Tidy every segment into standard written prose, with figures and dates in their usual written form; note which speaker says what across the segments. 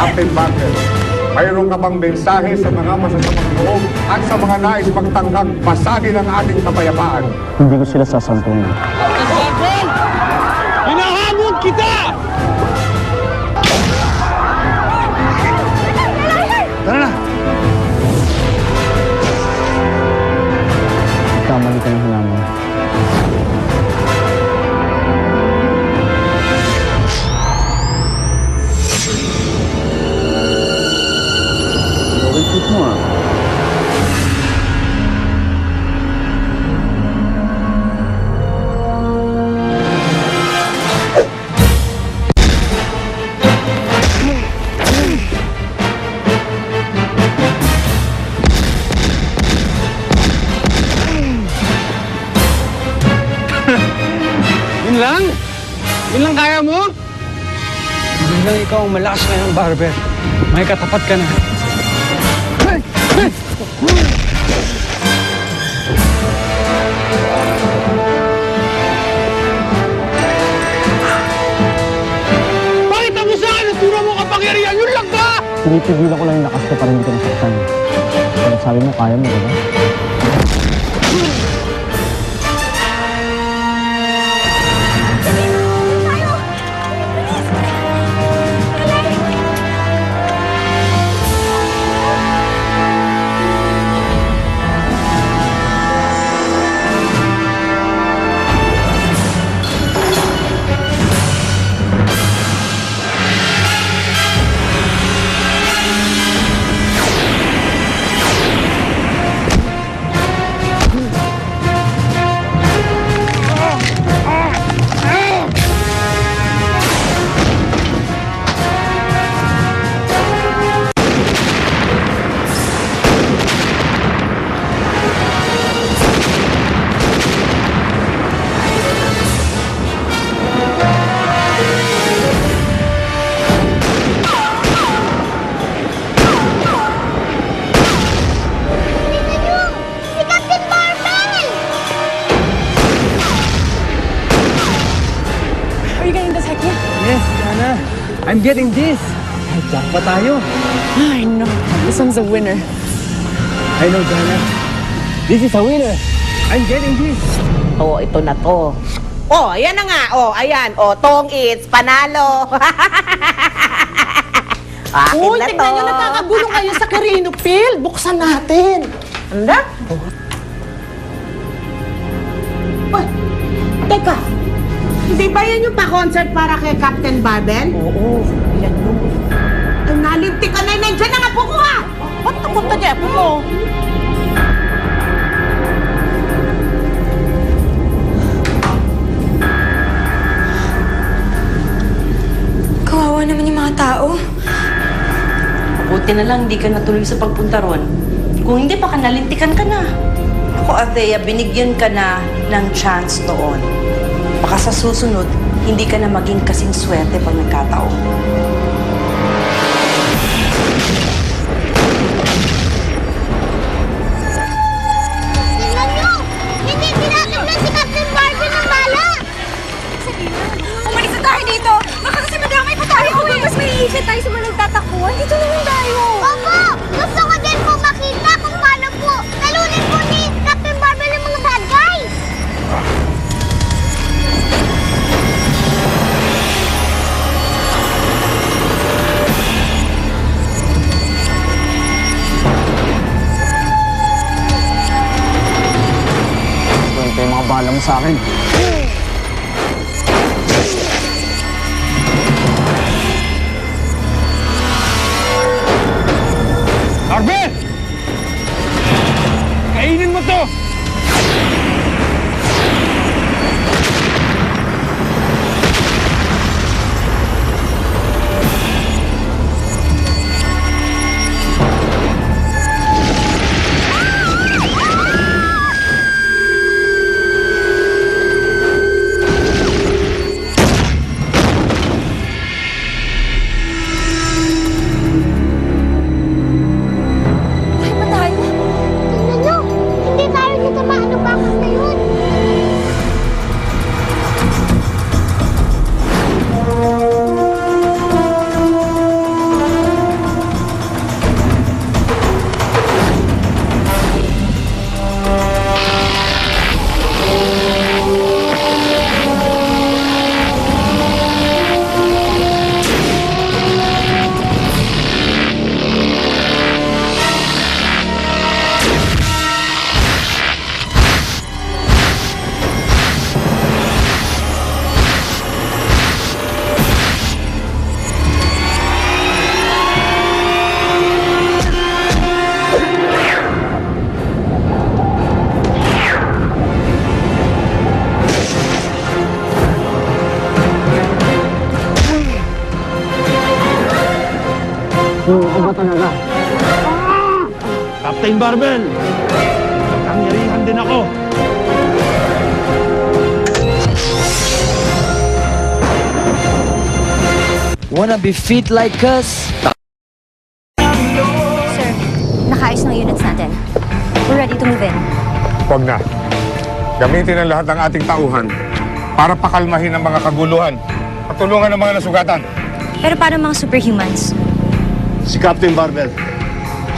Speaker 1: Captain Barker, mayroon ka bang mensahe sa mga masasamang loob at sa mga nais magtanghang basagin ang ating kapayapaan?
Speaker 2: Hindi ko sila sasampungin.
Speaker 3: Captain! Hinahamon kita!
Speaker 2: Tara na! Kamali ka ng hinaman. Ikot mo ah.
Speaker 3: Yun lang? Yun lang kaya mo? Hindi lang ikaw ang malakas ngayong Barber. May katapat ka na. Bakit ang sa akin? Tura mo kapangyarihan? Yun lang ba?
Speaker 2: Pinipigilan ko lang yung lakas ko para hindi ka nasaktan. Pero sabi mo, kaya mo, diba?
Speaker 4: Are you getting this, Heki?
Speaker 3: Yes, Diana. I'm getting this. Ay, jackpot tayo.
Speaker 4: I know. This one's a winner.
Speaker 3: I know, Diana. This is a winner. I'm getting this.
Speaker 5: Oh, ito na to. Oh, ayan na nga. Oh, ayan. Oh, tong it's panalo. Akin
Speaker 4: Uy,
Speaker 5: na
Speaker 4: tignan
Speaker 5: to.
Speaker 4: nyo, nagkakagulo kayo sa Carino Field. Buksan natin.
Speaker 5: Anda? Uy, teka. Hindi ba yan yung pa-concert para kay Captain Barbell?
Speaker 4: Oo, yan yun.
Speaker 5: Ay, nalintik ka na. Nandiyan na nga po ko ha.
Speaker 4: Ba't napunta niya po mo?
Speaker 6: Kawawa naman yung mga tao.
Speaker 7: Buti na lang hindi ka natuloy sa pagpunta ron. Kung hindi, baka nalintikan ka na. Ako, Athea, binigyan ka na ng chance noon. Baka sa susunod, hindi ka na maging kasing swerte pag nagkataon.
Speaker 8: Tingnan nyo! Hindi tinatignan si Captain Barbell ng bala!
Speaker 6: Umalis na tayo dito! Baka kasi madamay pa tayo! Okay, mas may iisip tayo sa mga nagtatakbuhan. Dito na lang tayo!
Speaker 8: Opo! Gusto ko din po makita kung paano po talunin po ni Captain Barbell ng mga bad guys!
Speaker 2: Kwento yung mga bala mo sa akin.
Speaker 3: Barber! Kainin mo to!
Speaker 2: Sino ka ba talaga?
Speaker 3: Captain Barbel! Kapangyarihan din ako!
Speaker 2: Wanna be fit like us?
Speaker 6: Sir, nakaayos ng units natin. We're ready to move in.
Speaker 1: Huwag na. Gamitin ang lahat ng ating tauhan para pakalmahin ang mga kaguluhan at tulungan ang mga nasugatan.
Speaker 6: Pero paano mga superhumans?
Speaker 9: Si Captain Barbel.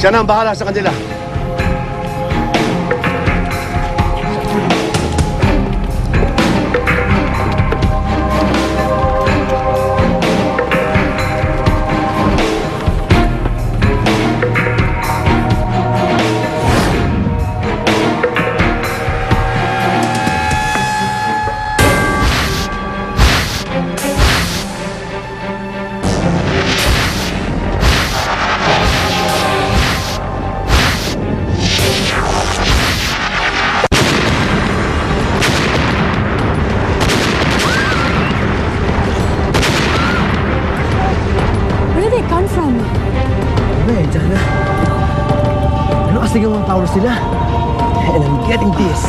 Speaker 9: Siya na ang bahala sa kanila.
Speaker 6: Where did they come from?
Speaker 2: Ano eh, Jana? Ano kasi yung mga towers nila? And I'm getting this.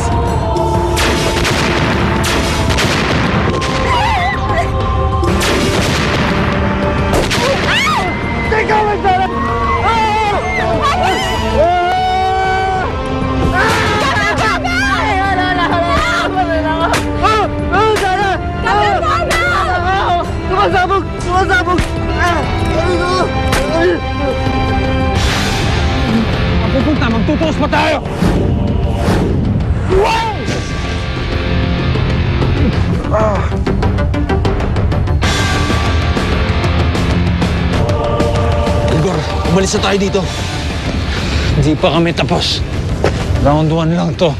Speaker 3: Pupunta, magtutuos pa tayo!
Speaker 2: Igor, umalis na tayo dito.
Speaker 3: Hindi pa kami tapos. Round 1 lang to.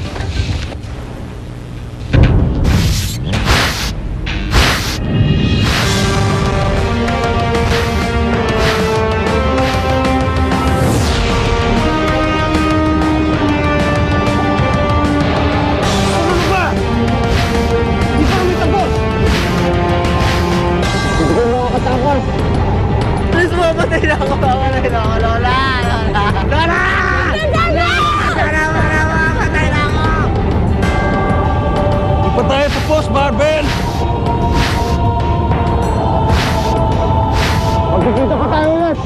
Speaker 3: Hindi pa tayo tapos, Barbel!
Speaker 2: Magkikita pa tayo ulit!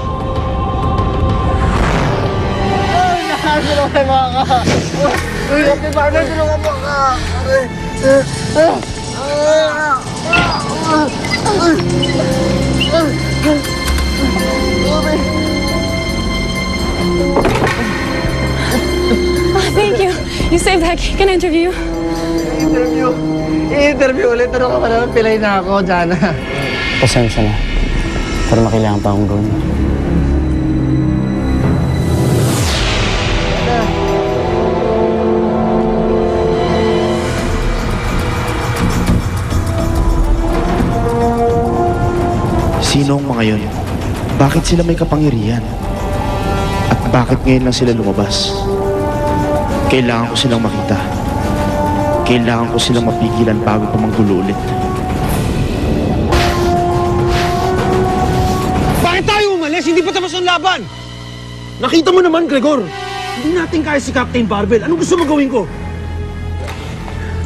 Speaker 6: Thank you. You saved that. Can I interview you?
Speaker 2: I-interview ulit. Ano ka pa naman? Pilay na ako, Jana. Pasensya na. Pero makailangan pa akong gawin.
Speaker 9: Sino ang mga yon? Bakit sila may kapangyarihan? At bakit ngayon lang sila lumabas? Kailangan ko silang makita. Kailangan ko silang mapigilan bago pa manggulo ulit.
Speaker 3: Bakit tayo umalis? Hindi pa tapos ang laban!
Speaker 10: Nakita mo naman, Gregor. Hindi natin kaya si Captain Barbel. Anong gusto mo gawin ko?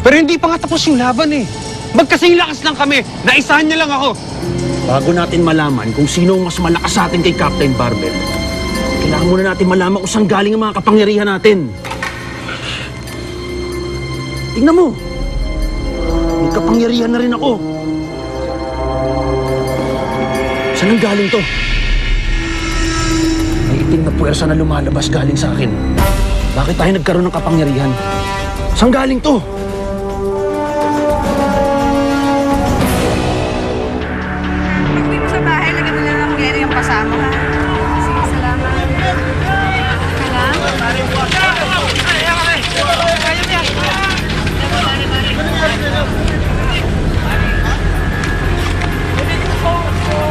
Speaker 3: Pero hindi pa nga tapos yung laban eh. Magkasing lakas lang kami. Naisahan niya lang ako.
Speaker 10: Bago natin malaman kung sino ang mas malakas sa atin kay Captain Barbel, kailangan muna natin malaman kung saan galing ang mga kapangyarihan natin. Tingnan mo. May kapangyarihan na rin ako. Saan ang galing to? May itim na puwersa na lumalabas galing sa akin. Bakit tayo nagkaroon ng kapangyarihan? Saan galing to?
Speaker 6: Pag-uwi mo sa bahay, lagyan mo na lang ng yung kasama ka. Sige, salamat.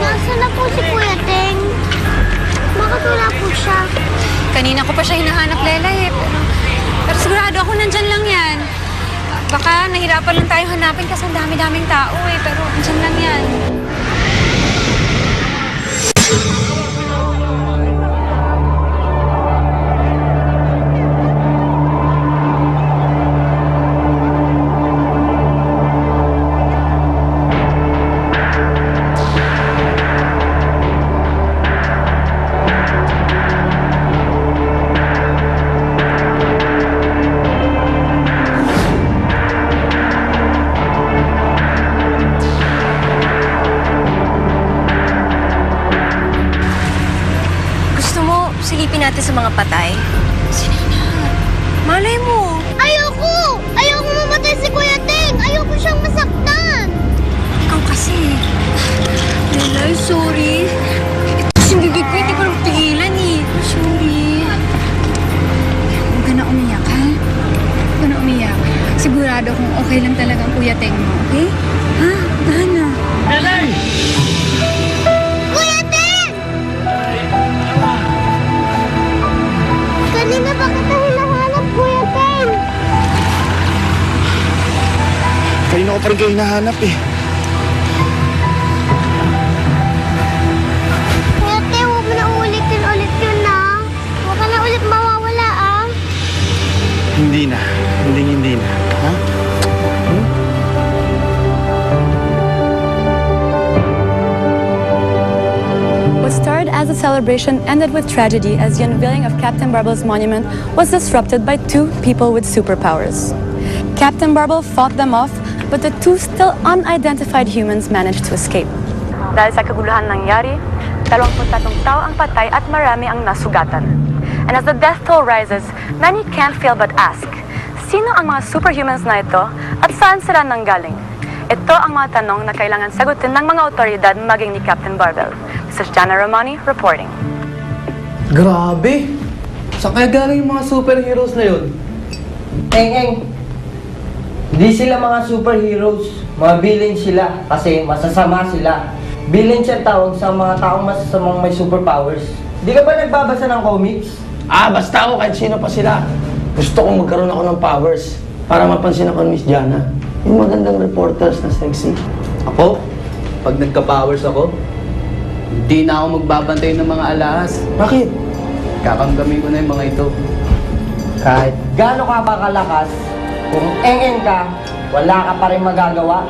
Speaker 8: Nasaan na po si Kuya Teng? Bakit wala po siya?
Speaker 6: Kanina ko pa siya hinahanap, Lelay eh. Pero sigurado ako nandyan lang yan. Baka nahirapan lang tayo hanapin kasi ang dami-daming tao eh. Pero nandyan lang yan. natin sa mga patay? Selena, malay mo.
Speaker 8: Ayoko! Ayoko mamatay si Kuya Ting! Ayoko siyang masaktan!
Speaker 6: Ikaw kasi. Lelay, sorry. Ito kasing bibig ko, hindi ko rin pigilan eh. Sorry. Huwag ka na umiyak, ha? Huwag ka na umiyak. Sigurado kung okay lang talaga ang Kuya Teng mo, okay? Ha? Dahan na.
Speaker 3: Lelay!
Speaker 8: Kuya Ting! Kanina ba kita hinahanap, Kuya Ting?
Speaker 9: Kanina ko pa rin kayo hinahanap eh.
Speaker 8: Kuya Ting, huwag mo na ulitin ulit yun na. Huwag ka na ulit mawawala, ah.
Speaker 9: Hindi na. Hindi na. Ha?
Speaker 11: What started as a celebration ended with tragedy as the unveiling of Captain Barbel's monument was disrupted by two people with superpowers. Captain Barbel fought them off, but the two still unidentified humans managed to escape. Dahil sa kaguluhan nangyari, 23 tao ang patay at marami ang nasugatan. And as the death toll rises, many can't feel but ask, sino ang mga superhumans na ito at saan sila nanggaling? Ito ang mga tanong na kailangan sagutin ng mga otoridad maging ni Captain Barbel. This is Jana Romani reporting.
Speaker 2: Grabe! Saan kaya galing yung mga superheroes na yun?
Speaker 12: Eng, hindi sila mga superheroes. Mga villain sila kasi masasama sila. Villain siya tawag sa mga taong masasamang may superpowers. Di ka ba nagbabasa ng comics?
Speaker 10: Basta ako kahit sino pa sila. Gusto kong magkaroon ako ng powers para mapansin ako ni Miss Jana. Yung magandang reporters na sexy.
Speaker 3: Ako, pag nagka-powers ako, hindi na ako magbabantay ng mga alahas.
Speaker 10: Bakit?
Speaker 3: Kakamgamin ko na yung mga ito.
Speaker 12: Kahit gaano ka ba kalakas, kung eng ka, wala ka pa rin magagawa.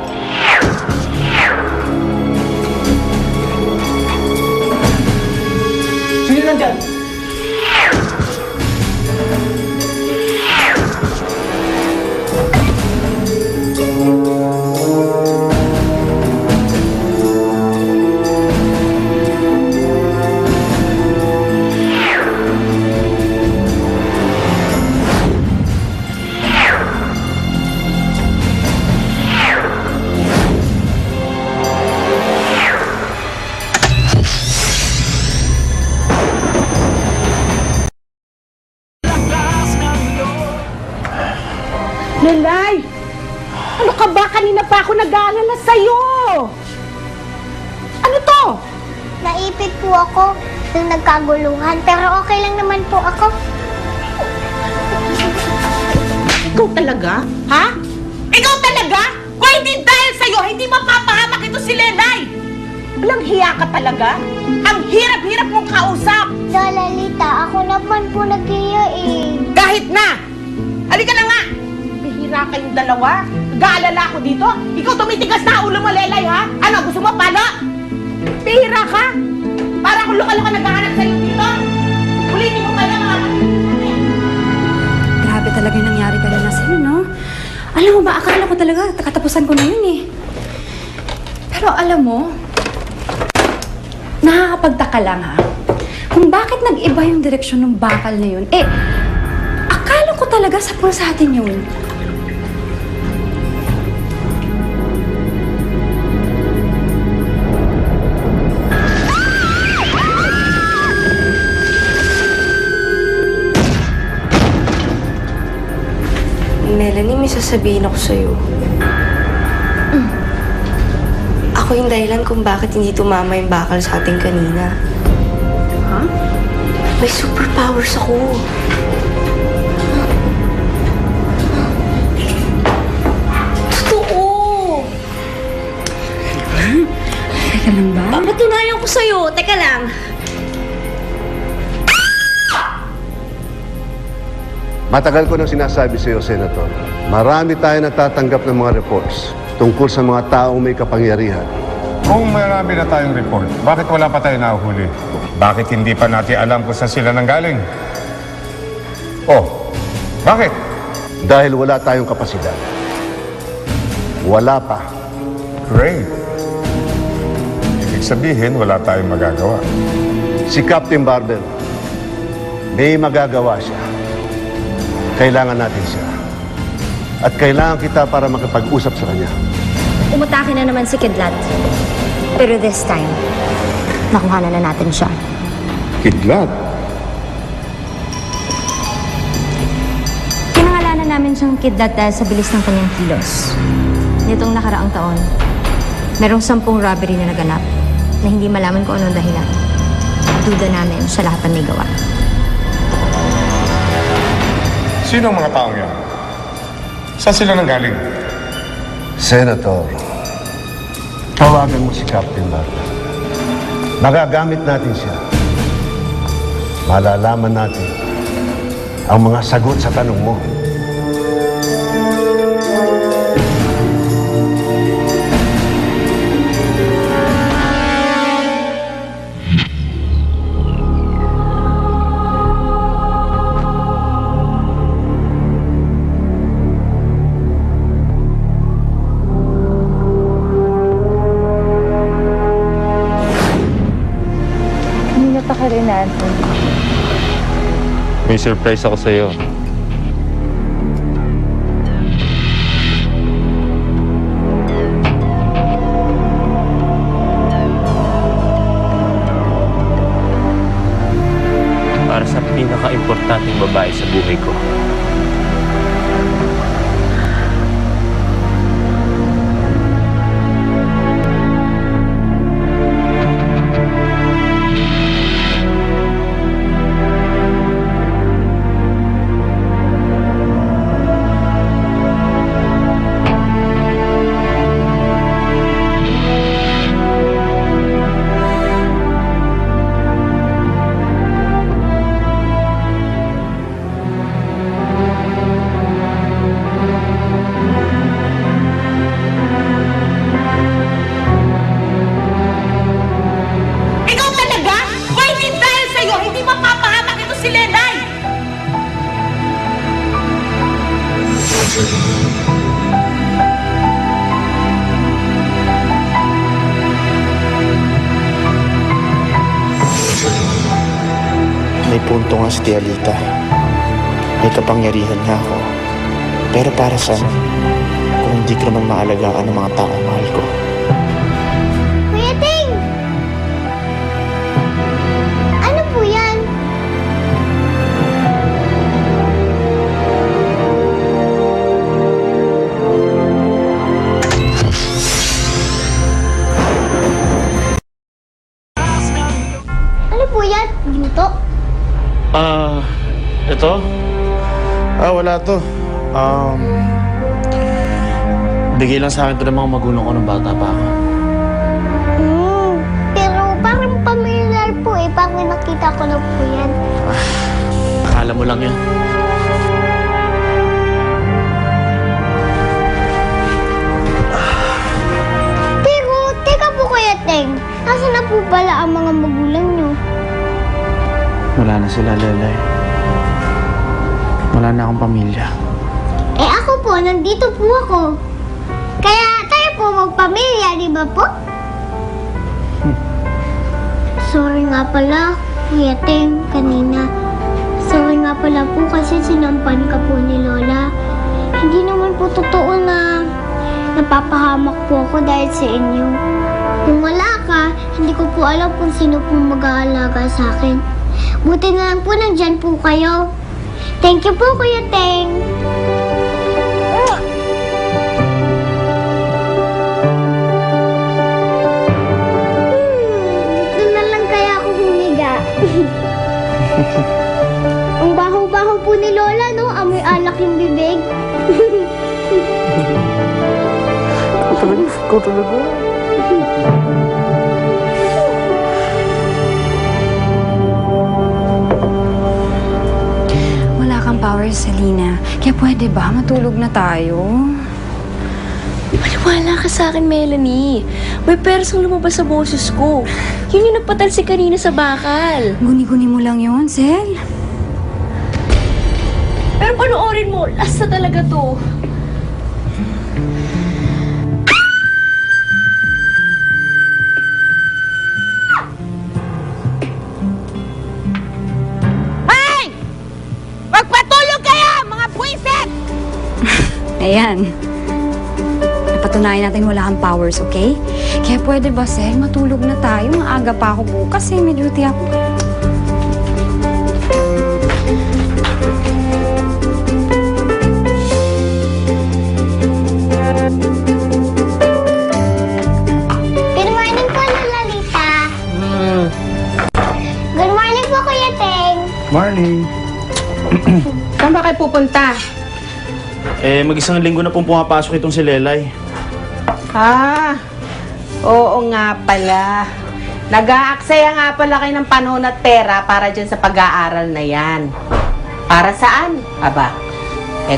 Speaker 10: Sino nandyan?
Speaker 5: Lelay! Ano ka ba? Kanina pa ako nag-aalala sa'yo! Ano to?
Speaker 8: Naipit po ako nung nagkaguluhan, pero okay lang naman po ako.
Speaker 5: Ikaw talaga? Ha? Ikaw talaga? Kung hindi dahil sa'yo, hindi mapapahamak ito si Lelay! Walang hiya ka talaga? Ang hirap-hirap mong kausap!
Speaker 8: Lola Lita, ako naman po nag-iya eh.
Speaker 5: Kahit na! Halika na nga! Bihira kayong dalawa. Nag-aalala ako dito. Ikaw tumitigas na ulo mo, Lelay, ha? Ano, gusto mo palo? Bihira ka! Para kung luka-luka naghahanap sa'yo dito. Ulitin mo pala mga
Speaker 6: Grabe talaga yung nangyari ka na sa'yo, no? Alam mo ba, akala ko talaga, katapusan ko na yun eh. Pero alam mo, nakakapagtaka lang ha, kung bakit nag-iba yung direksyon ng bakal na yun. Akala ko talaga sapul sa atin yun.
Speaker 7: Melanie, may sasabihin ako sa'yo. Ako yung dahilan kung bakit hindi tumama yung bakal sa ating kanina.
Speaker 6: Ha?
Speaker 7: May superpowers ako. Totoo!
Speaker 6: Teka lang ba?
Speaker 7: Papatunayan ko sa'yo. Teka lang.
Speaker 1: Matagal ko nang sinasabi sa iyo, Senator, marami tayo natatanggap ng mga reports tungkol sa mga taong may kapangyarihan. Kung marami na tayong report, bakit wala pa tayo nahuhuli? Bakit hindi pa natin alam kung saan sila nanggaling? Oh, bakit? Dahil wala tayong kapasidad. Wala pa. Great. Ibig sabihin, wala tayong magagawa. Si Captain Barbel, may magagawa siya. Kailangan natin siya. At kailangan kita para makipag-usap sa kanya.
Speaker 6: Umutake na naman si Kidlat. Pero this time, nakuha na natin siya.
Speaker 1: Kidlat?
Speaker 6: Pinangalanan namin siyang Kidlat dahil sa bilis ng kanyang kilos. Nitong nakaraang taon, merong 10 robbery na naganap na hindi malaman kung anong dahilan. Duda namin siya lahat ang may gawa.
Speaker 1: Sino ang mga taong yan? Saan sila nanggaling? Senator, tawagan mo si Captain Barbel. Magagamit natin siya. Malalaman natin ang mga sagot sa tanong mo.
Speaker 13: May surprise ako sa'yo. Para sa pinaka-importanting babae sa buhay ko.
Speaker 9: May punto nga si Tia Lita. May kapangyarihan nga ako. Pero para saan? Kung hindi ko naman maalagaan ang mga taong mahal ko.
Speaker 8: Kuya Ting! Ano po yan? Ano po yan? Ginto?
Speaker 9: Ito? Wala to. Bigay lang sa akin to ng mga magulang ko nung bata pa ako.
Speaker 8: Pero parang pamilyar po eh. Parang nakita ko na po yan.
Speaker 9: Akala mo lang yan.
Speaker 8: Pero, teka po Kuya Teng. Nasaan na po pala ang mga magulang niyo?
Speaker 9: Wala na sila, Lelay. Wala na akong pamilya.
Speaker 8: Eh ako po, nandito po ako. Kaya tayo po magpamilya, di ba po? Sorry nga pala, Kuya Teng, kanina. Sorry nga pala po kasi sinampan ka po ni Lola. Hindi naman po totoo na napapahamak po ako dahil sa inyo. Kung wala ka, hindi ko po alam kung sino po mag-aalaga sa akin. Buti na lang po nandyan po kayo. Thank you po, Kuya Teng. Doon na lang kaya ako humiga. Ang baho-baho po ni Lola, no? Amoy alak yung bibig.
Speaker 9: Ikaw talaga.
Speaker 11: Wala kang power, Selena. Kaya pwede ba matulog na tayo?
Speaker 14: Maniwala ka sa akin, Melanie. May persong lumabas sa boses ko. Yun yung nagpatalsi kanina sa bakal.
Speaker 11: Guni-guni mo lang yun, Sel.
Speaker 14: Pero panoorin mo, last na talaga to.
Speaker 5: Hey!
Speaker 6: yan. Napatunayan natin wala kang powers, okay? Kaya pwede ba, Sel, matulog na tayo? Maaga pa ako bukas eh, may duty ako.
Speaker 8: Good morning po, Lola Lita. Good morning po, Kuya Teng.
Speaker 9: Morning.
Speaker 5: Saan ba kayo pupunta?
Speaker 9: Mag-isang linggo na pong pumapasok itong si Lelay.
Speaker 5: Ah, oo nga pala. Nag-aaksaya nga pala kayo ng panahon at pera para dyan sa pag-aaral na yan. Para saan? Aba,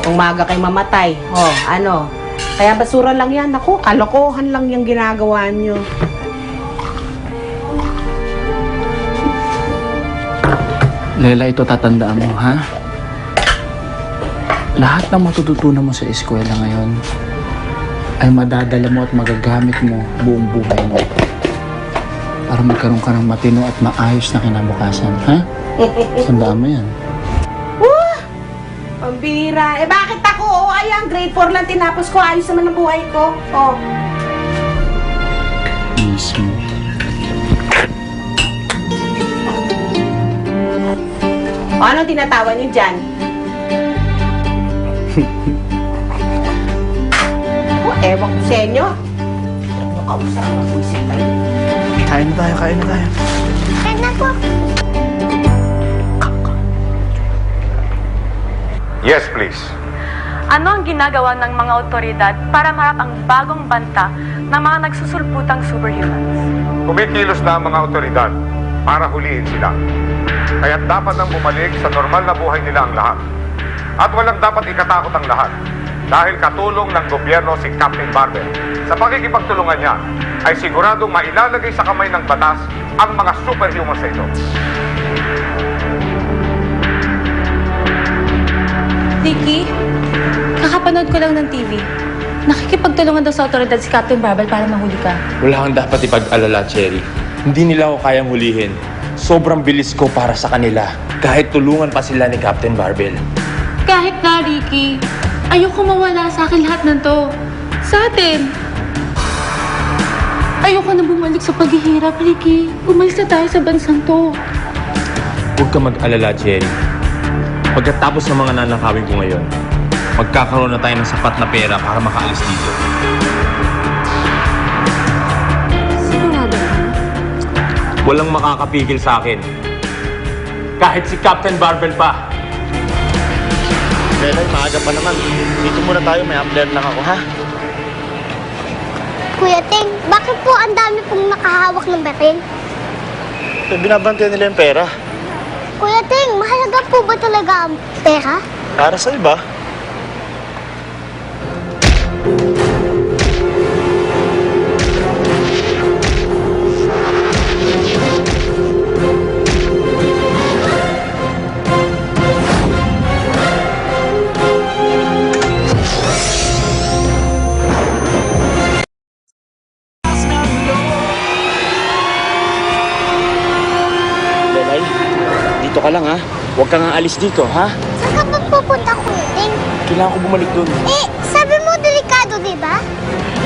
Speaker 5: kung maaga kayo mamatay. Oh, ano? Kaya basura lang yan. Naku, kalokohan lang yung ginagawa nyo.
Speaker 10: Lela, ito tatandaan mo, ha? Lahat ng matututunan mo sa eskwela ngayon ay madadala mo at magagamit mo buong buhay mo para magkaroon ka ng matino at maayos na kinabukasan, ha? Tandaan mo yan.
Speaker 5: Pambira. Bakit ako? Ayan, grade 4 lang tinapos ko. Ayos naman ang buhay ko. Oh.
Speaker 10: Mismo.
Speaker 5: O, ano tinatawa niyo dyan? Ewan ko sa inyo. Kausap mo po siya tayo.
Speaker 9: Kain na tayo.
Speaker 8: Kain na po.
Speaker 1: Yes, please.
Speaker 11: Ano ang ginagawa ng mga otoridad para marap ang bagong banta ng mga nagsusulputang superhumans?
Speaker 1: Kumikilos na ang mga otoridad para hulihin sila. Kaya't dapat nang bumalik sa normal na buhay nila ang lahat. At walang dapat ikatakot ang lahat. Dahil katulong ng gobyerno si Captain Barbel. Sa pakikipagtulungan niya, ay siguradong mailalagay sa kamay ng batas ang mga superhumans na ito.
Speaker 14: Ricky, kakapanood ko lang ng TV. Nakikipagtulungan daw sa otoridad si Captain Barbel para mahuli ka.
Speaker 13: Wala kang dapat ipag-alala, Cherry. Hindi nila ako kayang hulihin. Sobrang bilis ko para sa kanila. Kahit tulungan pa sila ni Captain Barbel.
Speaker 14: Kahit na, Ricky, ayoko mawala sa akin lahat ng to. Sa atin. Ayoko na bumalik sa paghihirap, Ricky. Umalis na tayo sa bansang to.
Speaker 13: Huwag ka mag-alala, Cherry. Pagkatapos ng mga nanakawin ko ngayon, magkakaroon na tayo ng sapat na pera para makaalis dito.
Speaker 14: Sigurado ka?
Speaker 13: Walang makakapigil sa akin. Kahit si Captain Barbel pa.
Speaker 9: Lelay, maaga pa naman. Dito muna tayo, may update lang ako, ha?
Speaker 8: Kuya Teng, bakit po ang dami pong nakahawak ng baril?
Speaker 9: Binabantayan nila yung pera.
Speaker 8: Kuya Teng, mahalaga po ba talaga ang pera?
Speaker 9: Para sa iba. Lelay, dito ka lang, ha? Huwag kang aalis dito, ha?
Speaker 8: Saan ka ba pupunta, Kuya Teng?
Speaker 9: Kailangan ko bumalik dun.
Speaker 8: Sabi mo delikado, di ba?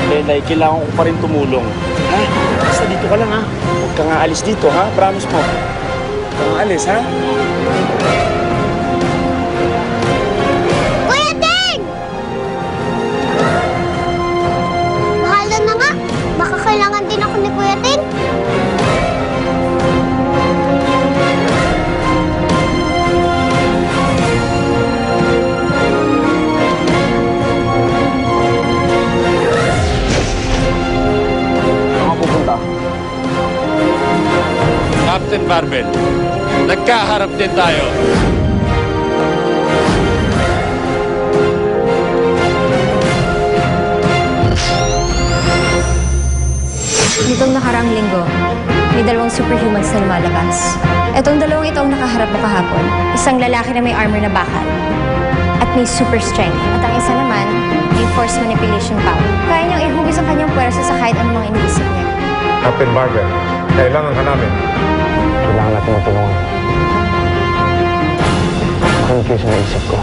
Speaker 9: Lelay, kailangan ko pa rin tumulong. Ha? Basta dito ka lang, ha? Huwag kang aalis dito, ha? Promise mo. Huwag kang aalis, ha?
Speaker 8: Kuya Teng! Bahala na nga. Baka kailangan din ako ni Kuya Teng.
Speaker 13: Captain Barbel, nagkaharap din tayo.
Speaker 6: Nitong nakaraang linggo, may dalawang superhumans na lumalabas. Itong dalawang ito ang nakaharap mo kahapon. Isang lalaki na may armor na bakal at may super strength. At ang isa naman, may force manipulation power. Kaya niyang ihugis ang kanyang pwersa sa kahit anumang iniisip niya.
Speaker 1: Captain Barbel, kailangan ka namin.
Speaker 12: Kailangan natin matulungan. Confuse ang isip ko.